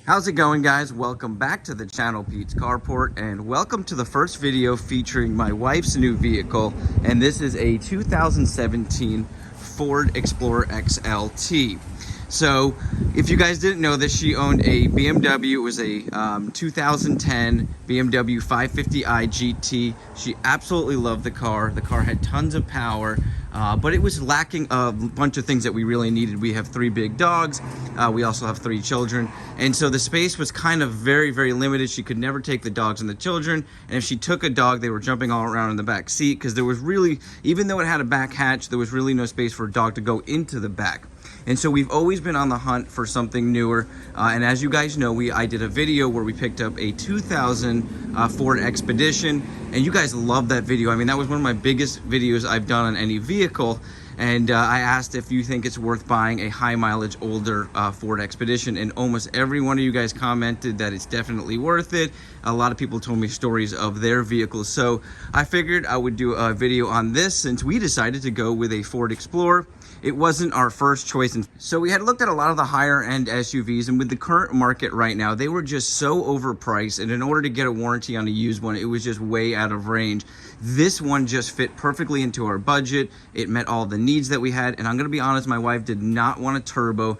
How's it going, guys? Welcome back to the channel, Pete's Carport, and welcome to the first video featuring my wife's new vehicle. And this is a 2017 Ford Explorer XLT. So if you guys didn't know this, she owned a BMW. It was a 2010 BMW 550i GT. She absolutely loved the car. The car had tons of power, but it was lacking a bunch of things that we really needed. We have 3 big dogs. We also have 3 children. And so the space was kind of very, very limited. She could never take the dogs and the children. And if she took a dog, they were jumping all around in the back seat because there was really, even though it had a back hatch, there was really no space for a dog to go into the back. And so we've always been on the hunt for something newer. And as you guys know, I did a video where we picked up a 2000 Ford Expedition. And you guys love that video. I mean, that was one of my biggest videos I've done on any vehicle. And I asked if you think it's worth buying a high mileage older Ford Expedition, and almost every one of you guys commented that it's definitely worth it. A lot of people told me stories of their vehicles, so I figured I would do a video on this since we decided to go with a Ford Explorer. It wasn't our first choice, and so we had looked at a lot of the higher end SUVs, and with the current market right now, they were just so overpriced, and in order to get a warranty on a used one, it was just way out of range. This one just fit perfectly into our budget. It met all the needs that we had, and I'm gonna be honest, my wife did not want a turbo,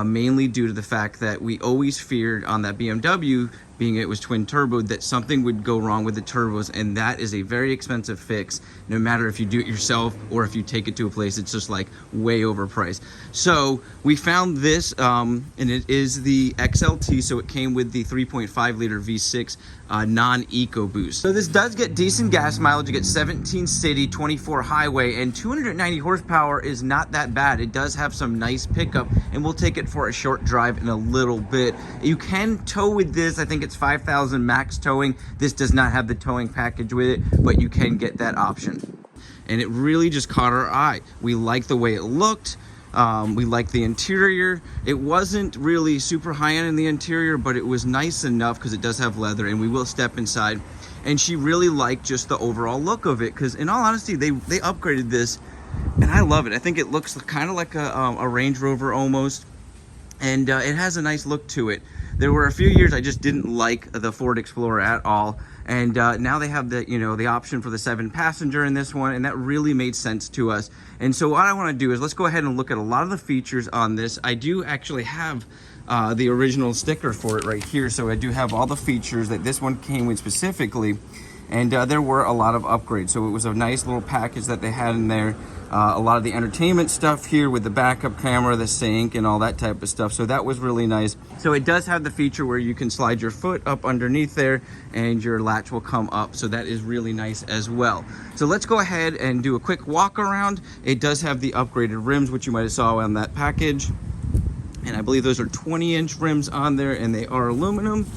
mainly due to the fact that we always feared on that BMW, being it was twin turbo, that something would go wrong with the turbos, and that is a very expensive fix, no matter if you do it yourself or if you take it to a place. It's just like way overpriced. So we found this, and it is the XLT, so it came with the 3.5 liter V6 non-EcoBoost. So this does get decent gas mileage. You get 17 city, 24 highway, and 290 horsepower is not that bad. It does have some nice pickup, and we'll take it for a short drive in a little bit. You can tow with this. I think it's 5,000 max towing. This does not have the towing package with it, but you can get that option. And it really just caught our eye. We liked the way it looked. We liked the interior. It wasn't really super high-end in the interior, but it was nice enough because it does have leather, and we will step inside. And she really liked just the overall look of it, because in all honesty, they upgraded this, and I love it. I think it looks kind of like a Range Rover almost, and it has a nice look to it. There were a few years I just didn't like the Ford Explorer at all, and now they have the, the option for the 7-passenger in this one, and that really made sense to us. And so what I want to do is let's go ahead and look at a lot of the features on this. I do actually have the original sticker for it right here, so I do have all the features that this one came with specifically. And there were a lot of upgrades, so it was a nice little package that they had in there. A lot of the entertainment stuff here with the backup camera, the sync, and all that type of stuff, so that was really nice. So it does have the feature where you can slide your foot up underneath there and your latch will come up, so that is really nice as well. So let's go ahead and do a quick walk around. It does have the upgraded rims, which you might have saw on that package, and I believe those are 20-inch rims on there, and they are aluminum,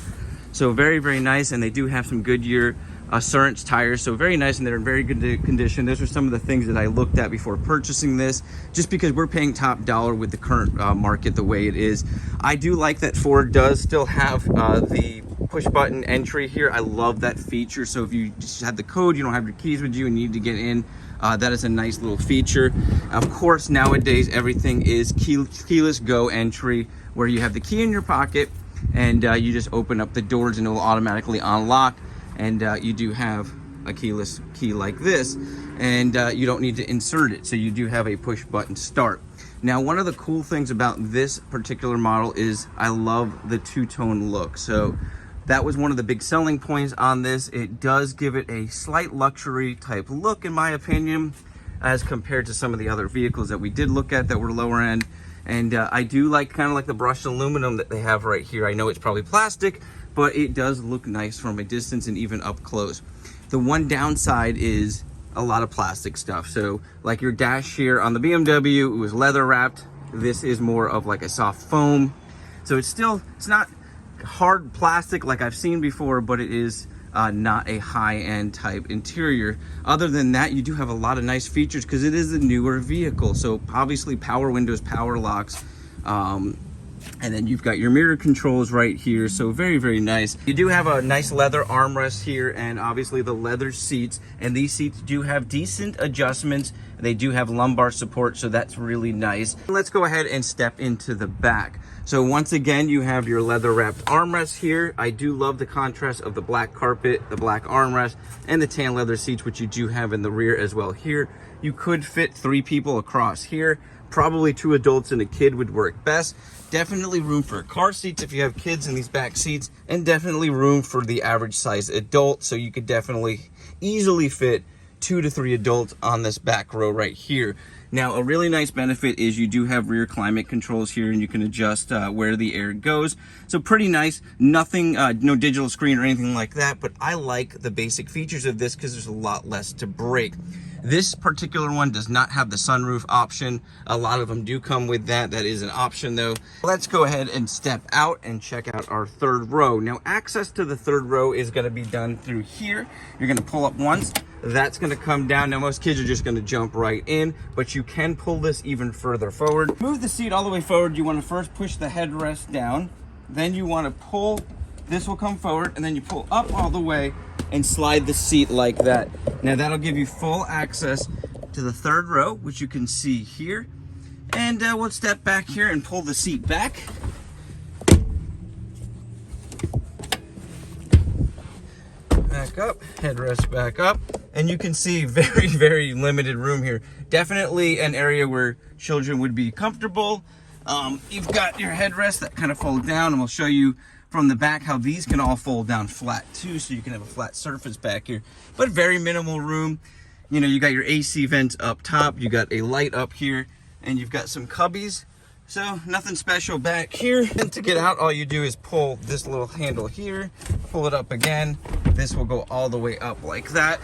so very, very nice. And they do have some Goodyear Assurance tires, so very nice, and they're in very good condition. Those are some of the things that I looked at before purchasing this, just because we're paying top dollar with the current market the way it is. I do like that Ford does still have the push button entry here. I love that feature. So if you just have the code, you don't have your keys with you and you need to get in, that is a nice little feature. Of course, nowadays everything is keyless go entry, where you have the key in your pocket and you just open up the doors and it will automatically unlock. And you do have a keyless key like this, and you don't need to insert it, so you do have a push button start. Now, one of the cool things about this particular model is I love the two-tone look. So that was one of the big selling points on this. It does give it a slight luxury type look, in my opinion, as compared to some of the other vehicles that we did look at that were lower end. And I do like kind of like the brushed aluminum that they have right here. I know it's probably plastic, but it does look nice from a distance and even up close. The one downside is a lot of plastic stuff. So like your dash here on the BMW, it was leather wrapped. This is more of like a soft foam. So it's not hard plastic like I've seen before, but it is not a high-end type interior. Other than that, you do have a lot of nice features because it is a newer vehicle. So obviously power windows, power locks, And then you've got your mirror controls right here. So very, very nice. You do have a nice leather armrest here and obviously the leather seats. And these seats do have decent adjustments. They do have lumbar support, so that's really nice. Let's go ahead and step into the back. So once again, you have your leather wrapped armrest here. I do love the contrast of the black carpet, the black armrest, and the tan leather seats, which you do have in the rear as well here. You could fit 3 people across here. Probably 2 adults and a kid would work best. Definitely room for car seats if you have kids in these back seats, and definitely room for the average size adult. So you could definitely easily fit 2 to 3 adults on this back row right here. Now, a really nice benefit is you do have rear climate controls here, and you can adjust where the air goes. So pretty nice. Nothing, no digital screen or anything like that, but I like the basic features of this because there's a lot less to break. This particular one does not have the sunroof option. A lot of them do come with that. That is an option though. Let's go ahead and step out and check out our third row. Now, access to the third row is going to be done through here. You're going to pull up once. That's going to come down. Now, most kids are just going to jump right in, but you can pull this even further forward. Move the seat all the way forward. You want to first push the headrest down. Then you want to pull. This will come forward, and then you pull up all the way and slide the seat like that. Now that'll give you full access to the third row, which you can see here. And we'll step back here and pull the seat back. Back up, headrest back up. And you can see very, very limited room here. Definitely an area where children would be comfortable. You've got your headrest that kind of fold down, and we'll show you from the back how these can all fold down flat too, so you can have a flat surface back here, but very minimal room. You know, you got your AC vents up top, you got a light up here, and you've got some cubbies, so nothing special back here. And to get out, all you do is pull this little handle here, pull it up again. This will go all the way up like that,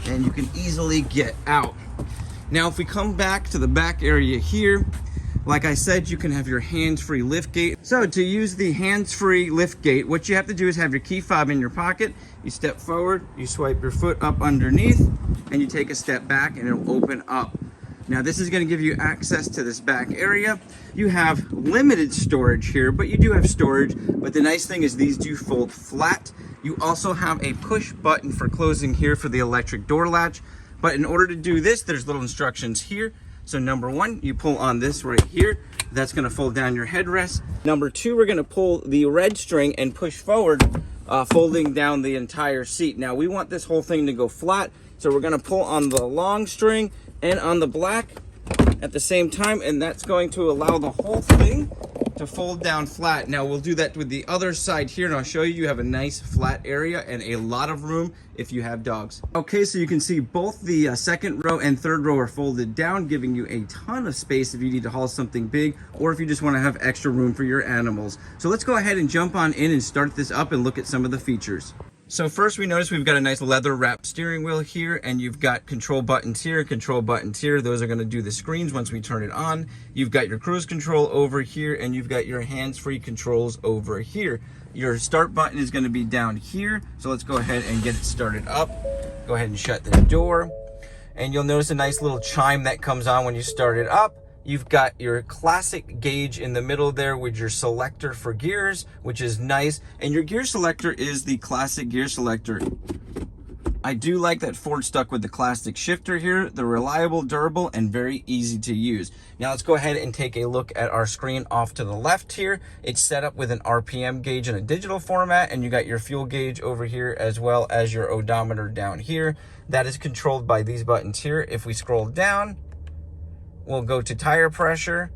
and you can easily get out. Now, if we come back to the back area here, like I said, you can have your hands-free lift gate. So to use the hands-free lift gate, what you have to do is have your key fob in your pocket. You step forward, you swipe your foot up underneath, and you take a step back and it'll open up. Now this is going to give you access to this back area. You have limited storage here, but you do have storage. But the nice thing is these do fold flat. You also have a push button for closing here for the electric door latch. But in order to do this, there's little instructions here. So number 1, you pull on this right here. That's going to fold down your headrest. Number 2, we're going to pull the red string and push forward, folding down the entire seat. Now we want this whole thing to go flat, so we're going to pull on the long string and on the black at the same time, and that's going to allow the whole thing to fold down flat. Now we'll do that with the other side here, and I'll show you. You have a nice flat area and a lot of room if you have dogs. Okay, so you can see both the second row and third row are folded down, giving you a ton of space if you need to haul something big, or if you just want to have extra room for your animals. So let's go ahead and jump on in and start this up and look at some of the features. So first we notice we've got a nice leather wrapped steering wheel here, and you've got control buttons here, control buttons here. Those are going to do the screens once we turn it on. You've got your cruise control over here, and you've got your hands-free controls over here. Your start button is going to be down here. So let's go ahead and get it started up. Go ahead and shut the door. And you'll notice a nice little chime that comes on when you start it up. You've got your classic gauge in the middle there with your selector for gears, which is nice. And your gear selector is the classic gear selector. I do like that Ford stuck with the classic shifter here. They're reliable, durable, and very easy to use. Now let's go ahead and take a look at our screen off to the left here. It's set up with an RPM gauge in a digital format, and you got your fuel gauge over here as well as your odometer down here. That is controlled by these buttons here. If we scroll down, we'll go to tire pressure,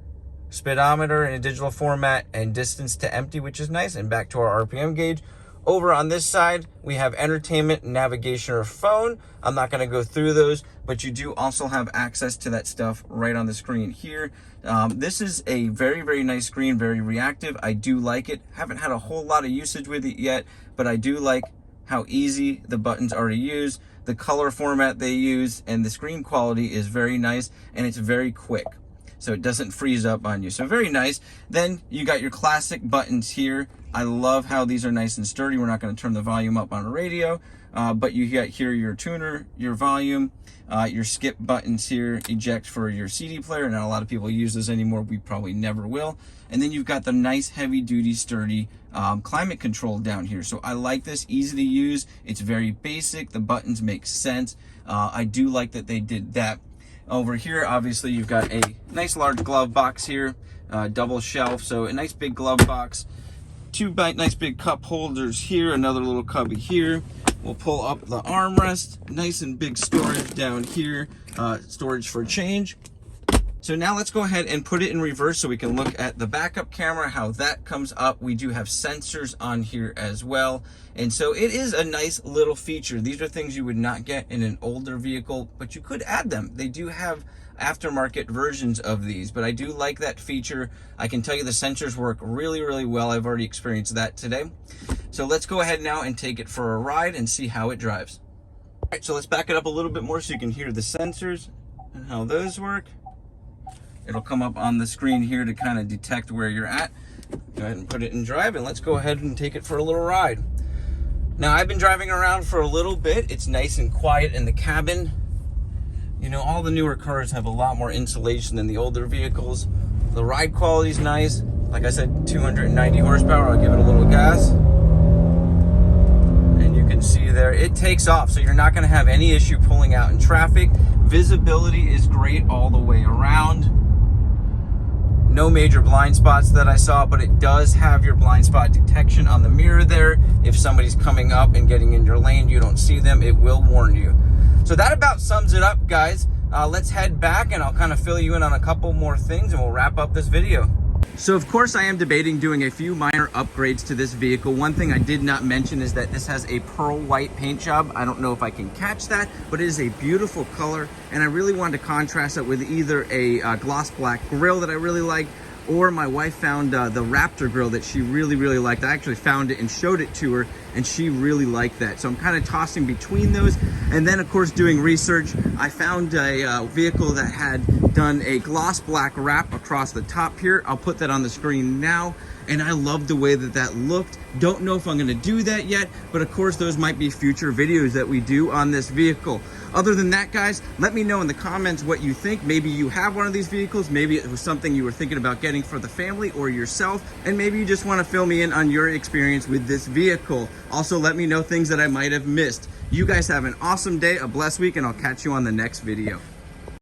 speedometer in a digital format, and distance to empty, which is nice, and back to our RPM gauge. Over on this side, we have entertainment, navigation, or phone. I'm not going to go through those, but you do also have access to that stuff right on the screen here. This is a very, very nice screen, very reactive. I do like it. Haven't had a whole lot of usage with it yet, but I do like how easy the buttons are to use, the color format they use, and the screen quality is very nice, and it's very quick. so it doesn't freeze up on you. So very nice. Then you got your classic buttons here. I love how these are nice and sturdy. We're not going to turn the volume up on a radio, but you got here your tuner, your volume, your skip buttons here, eject for your CD player. Not a lot of people use this anymore. We probably never will. And then you've got the nice heavy duty sturdy climate control down here. So I like this, easy to use. It's very basic. The buttons make sense. I do like that they did that. Over here, obviously, you've got a nice large glove box here, double shelf. So a nice big glove box. Two nice big cup holders here, another little cubby here. We'll pull up the armrest, nice and big storage down here, storage for change. So now let's go ahead and put it in reverse so we can look at the backup camera, how that comes up. We do have sensors on here as well. And so it is a nice little feature. These are things you would not get in an older vehicle, but you could add them. They do have aftermarket versions of these, but I do like that feature. I can tell you the sensors work really, really well. I've already experienced that today. So let's go ahead now and take it for a ride and see how it drives. All right, so let's back it up a little bit more so you can hear the sensors and how those work. It'll come up on the screen here to kind of detect where you're at. Go ahead and put it in drive, and let's go ahead and take it for a little ride. Now, I've been driving around for a little bit. It's nice and quiet in the cabin. You know, all the newer cars have a lot more insulation than the older vehicles. The ride quality is nice. Like I said, 290 horsepower. I'll give it a little gas. And you can see there, it takes off, so you're not going to have any issue pulling out in traffic. Visibility is great all the way around. No major blind spots that I saw, but it does have your blind spot detection on the mirror there. If somebody's coming up and getting in your lane, you don't see them, it will warn you. So that about sums it up, guys. Let's head back and I'll kind of fill you in on a couple more things and we'll wrap up this video. So of course I am debating doing a few minor upgrades to this vehicle. One thing I did not mention is that this has a pearl white paint job. I don't know if I can catch that, but it is a beautiful color. And I really wanted to contrast it with either a gloss black grille that I really like, or my wife found the Raptor grille that she really, really liked. I actually found it and showed it to her and she really liked that. So I'm kind of tossing between those. And then of course doing research, I found a vehicle that had done a gloss black wrap across the top here. I'll put that on the screen now. And I love the way that that looked. Don't know if I'm gonna do that yet, but of course those might be future videos that we do on this vehicle. Other than that, guys, let me know in the comments what you think. Maybe you have one of these vehicles. Maybe it was something you were thinking about getting for the family or yourself. And maybe you just wanna fill me in on your experience with this vehicle. Also, let me know things that I might have missed. You guys have an awesome day, a blessed week, and I'll catch you on the next video.